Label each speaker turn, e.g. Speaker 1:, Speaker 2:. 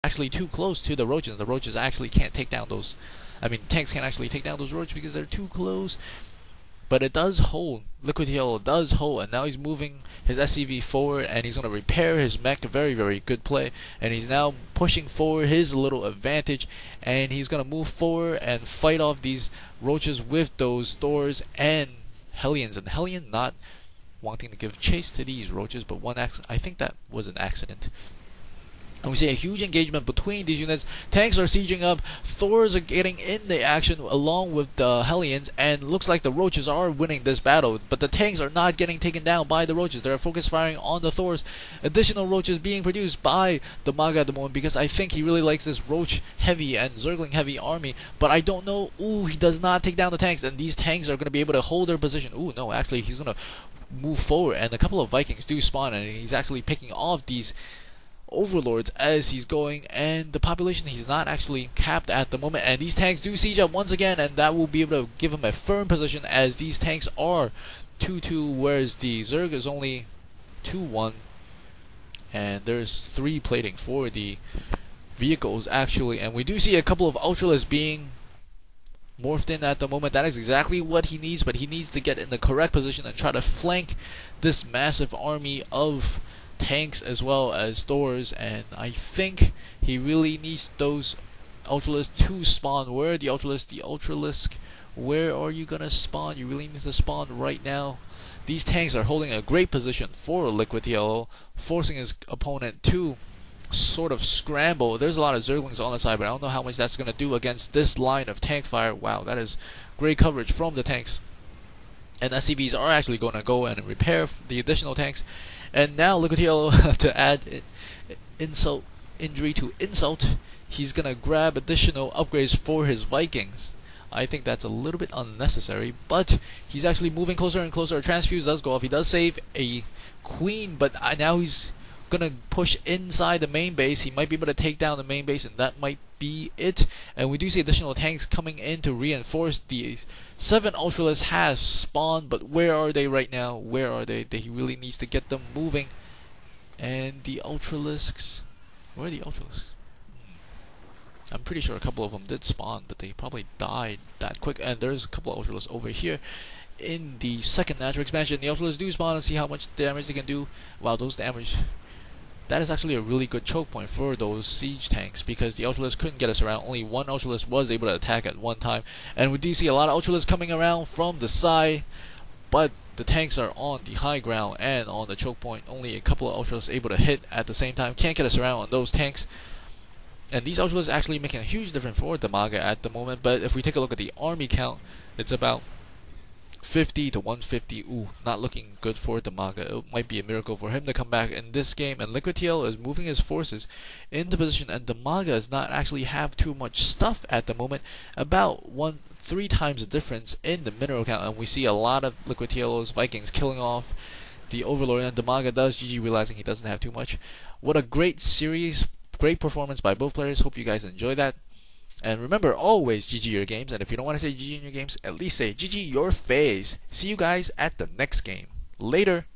Speaker 1: actually too close to the roaches. The roaches actually can't take down those. I mean, tanks can't actually take down those roaches because they're too close. But it does hold. LiquidTLO does hold, and now he's moving his SCV forward, and he's going to repair his mech. Very, very good play. And he's now pushing forward his little advantage, and he's going to move forward and fight off these roaches with those Thors and Hellions. And Hellion not wanting to give chase to these roaches, but I think that was an accident. And we see a huge engagement between these units. Tanks are sieging up. Thors are getting in the action along with the Hellions. And looks like the Roaches are winning this battle. But the tanks are not getting taken down by the Roaches. They're focus firing on the Thors. Additional Roaches being produced by DIMAGA at the moment. Because I think he really likes this Roach heavy and Zergling heavy army. But I don't know. Ooh, he does not take down the tanks. And these tanks are going to be able to hold their position. Ooh, no, actually he's going to move forward. And a couple of Vikings do spawn. And he's actually picking off these overlords as he's going, and the population he's not actually capped at the moment, and these tanks do siege up once again, and that will be able to give him a firm position as these tanks are 2-2, whereas the Zerg is only 2-1, and there's 3 plating for the vehicles actually, and we do see a couple of Ultralists being morphed in at the moment. That is exactly what he needs, but he needs to get in the correct position and try to flank this massive army of tanks as well as Thors, and I think he really needs those Ultralisks to spawn. Where are the Ultralisks? The Ultralisk, where are you gonna spawn? You really need to spawn right now. These tanks are holding a great position for LiquidTLO, forcing his opponent to sort of scramble. There's a lot of Zerglings on the side, but I don't know how much that's gonna do against this line of tank fire. Wow, that is great coverage from the tanks. And SCVs are actually going to go and repair the additional tanks. And now LiquidTLO, to add injury to insult, he's going to grab additional upgrades for his Vikings. I think that's a little bit unnecessary, but he's actually moving closer and closer. Transfuse does go off. He does save a Queen, but now he's going to push inside the main base. He might be able to take down the main base, and that might be it. And we do see additional tanks coming in to reinforce. The 7 Ultralisks has spawned, but where are they right now? Where are they? He really needs to get them moving. And the Ultralisks, where are the Ultralisks? I'm pretty sure a couple of them did spawn, but they probably died that quick. And there's a couple of Ultralisks over here in the second natural expansion. The Ultralisks do spawn and see how much damage they can do. Wow, those damage. That is actually a really good choke point for those siege tanks, because the Ultralisks couldn't get us around. Only one Ultralisk was able to attack at one time. And we do see a lot of Ultralisks coming around from the side, but the tanks are on the high ground and on the choke point. Only a couple of Ultralisks able to hit at the same time. Can't get us around on those tanks. And these Ultralisks actually making a huge difference for DIMAGA at the moment. But if we take a look at the army count, it's about 50 to 150. Ooh, not looking good for DIMAGA. It might be a miracle for him to come back in this game. And LiquidTLO is moving his forces into position, and DIMAGA does not actually have too much stuff at the moment. About 3 times the difference in the mineral count, and we see a lot of LiquidTLO's Vikings killing off the Overlord, and DIMAGA does GG, realizing he doesn't have too much. What a great series, great performance by both players. Hope you guys enjoy that. And remember, always GG your games. And if you don't want to say GG in your games, at least say GG your face. See you guys at the next game. Later.